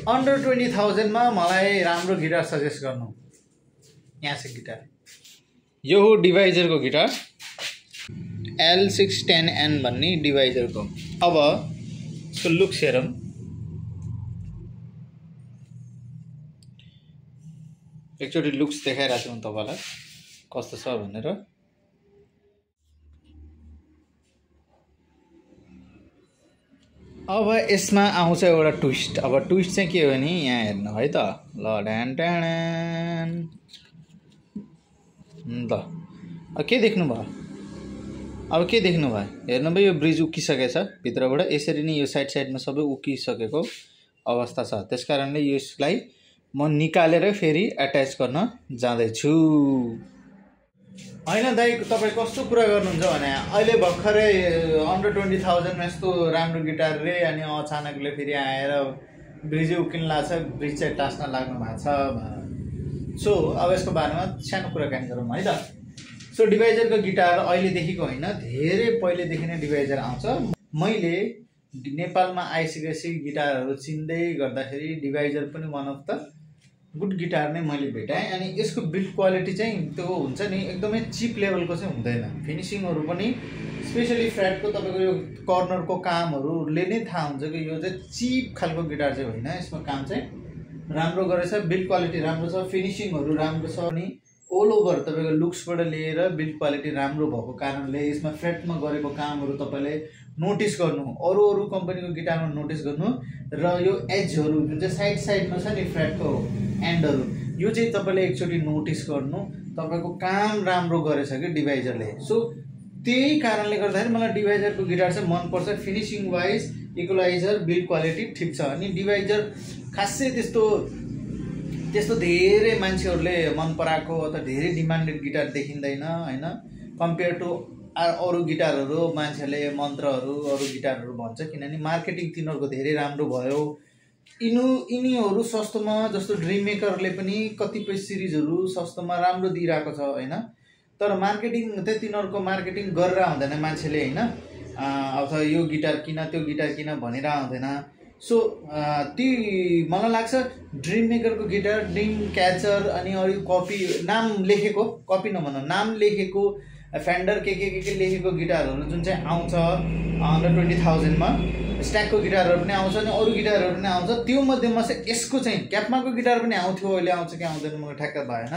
Under 20,000 मा मलाई राम्रो गिटार सजेस्ट गर्नु। यहाँ छ गिटार, यो हो डिभाइजरको गिटार, L610N भन्ने डिभाइजरको। अब यसको लुक्स हेरौँ। एकचोटि लुक्स देखाइरहेको छु म तपाईँलाई कस्तो छ भनेर। अब यसमा आउँछ एउटा ट्विस्ट। अब ट्विस्ट चाहिँ के हो भने यहाँ हेर्नु है त, ल ड्यान ड्यान ल अब के देख्नुभयो? अब के देख्नुभयो? हेर्नुभयो यो ब्रिज उक्किसकेछ भित्रबाट, यसरी नै यो साइड साइडमा सबै उक्किसकेको अवस्था छ। त्यसकारणले यसलाई म निकालेर फेरि एट्याच गर्न जाँदैछु। होइन दाइ, तपाईँ कस्तो कुरा गर्नुहुन्छ भने अहिले भर्खरै अन्डर 20,000 मा यस्तो राम्रो गिटार रे, अनि अचानकले फेरि आएर ब्रिजै उक्किन लाग्छ, ब्रिज चाहिँ टास्न लाग्नु भएको छ। सो अब यसको बारेमा सानो कुराकानी गरौँ है त। सो डिभाइजरको गिटार अहिलेदेखिको होइन, धेरै पहिलेदेखि नै डिभाइजर आउँछ। मैले नेपालमा आइसकेपछि गिटारहरू चिन्दै गर्दाखेरि डिभाइजर पनि one of the good guitar नै मैले भेटाएँ। अनि यसको बिल्ड क्वालिटी चाहिँ त्यो हुन्छ नि, एकदमै चिप लेभलको चाहिँ हुँदैन। फिनिसिङहरू पनि स्पेसली फ्रेटको तपाईँको यो कर्नरको कामहरूले नै थाहा हुन्छ कि यो चाहिँ चिप खालको गिटार चाहिँ होइन। यसमा काम चाहिँ राम्रो गरेछ, बिल्ड क्वालिटी राम्रो छ, फिनिसिङहरू राम्रो छ। अनि ओल ओभर तपाईँको लुक्सबाट लिएर बिल्ड क्वालिटी राम्रो भएको कारणले यसमा फ्रेटमा गरेको कामहरू तपाईँले नोटिस गर्नु, अरू कम्पनीको गिटारमा नोटिस गर्नु। र यो एजहरू जुन चाहिँ साइड साइडमा छ नि फ्रेटको एन्डहरू, यो चाहिँ तपाईँले एकचोटि नोटिस गर्नु। तपाईँको काम राम्रो गरेछ कि डिभाइजरले। सो त्यही कारणले गर्दाखेरि मलाई डिभाइजरको गिटार चाहिँ मनपर्छ। Finishing wise, equaliser, build quality ठिक छ। अनि डिभाइजर खासै त्यस्तो धेरै मान्छेहरूले मन पराएको अथवा धेरै डिमान्डेड गिटार देखिँदैन होइन। कम्पेयर टु अरू गिटारहरू, मान्छेले मन्त्रहरू अरू गिटारहरू भन्छ, किनभने मार्केटिङ तिनीहरूको धेरै राम्रो भयो। यिनीहरू सस्तोमा, जस्तो ड्रिम मेकरले पनि कतिपय सिरिजहरू सस्तोमा राम्रो दिइरहेको छ होइन। तर मार्केटिङ चाहिँ तिनीहरूको मार्केटिङ गरेर हुँदैन मान्छेले होइन, अथवा यो गिटार किन त्यो गिटार किन भनेर हुँदैन। सो ती मलाई लाग्छ ड्रिम मेकरको गिटार, ड्रिम क्याचर, अनि अरू कपी नाम लेखेको, कपी नभनौँ नाम लेखेको, फेन्डर के लेखेको गिटारहरू जुन चाहिँ आउँछ अन्डर 20,000 मा, स्ट्याकको गिटारहरू पनि आउँछ अनि अरू गिटारहरू पनि आउँछ। त्यो मध्येमा चाहिँ यसको चाहिँ क्यापमाको गिटार पनि आउँथ्यो, अहिले आउँछ कि आउँदैन मलाई ठ्याक्क भएन।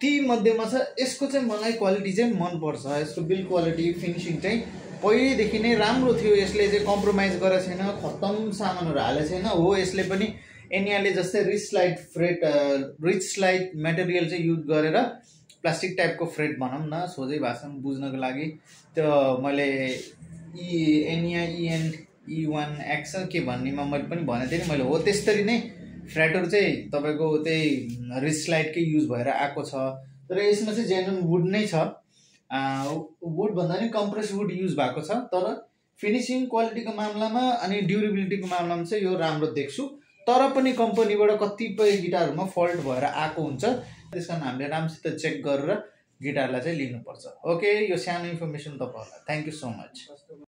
ती मध्येमा छ यसको चाहिँ मलाई क्वालिटी चाहिँ मनपर्छ। यसको बिल्ड क्वालिटी, फिनिसिङ चाहिँ पहिलेदेखि नै राम्रो थियो। यसले चाहिँ कम्प्रोमाइज गरेको छैन, खत्तम सामानहरू हालेको छैन। हो, यसले पनि एनियाले जस्तै रिच स्लाइड मेटेरियल चाहिँ युज गरेर प्लास्टिक टाइपको फ्रेट भनौँ न, सोझै भाषामा बुझ्नको लागि। त्यो मैले एनिया EN-E1X के भन्नेमा मैले पनि भनेको थिएँ नि मैले। हो, त्यस्तरी नै फ्रेटहरू चाहिँ तपाईँको त्यही रिच स्लाइडकै युज भएर आएको छ। तर यसमा चाहिँ जेन्युन वुड नै छ, वुड भन्दा नि कम्प्रेस वुड युज भएको छ। तर फिनिसिङ क्वालिटीको मामलामा अनि ड्युरेबिलिटीको मामलामा चाहिँ यो राम्रो देख्छु। तर पनि कम्पनीबाट कतिपय गिटारहरूमा फल्ट भएर आएको हुन्छ। त्यस कारण हामीले राम्रोसित चेक गरेर गिटारलाई चाहिँ लिनुपर्छ। ओके, यो सानो इन्फर्मेसन तपाईँहरूलाई। Thank you so much.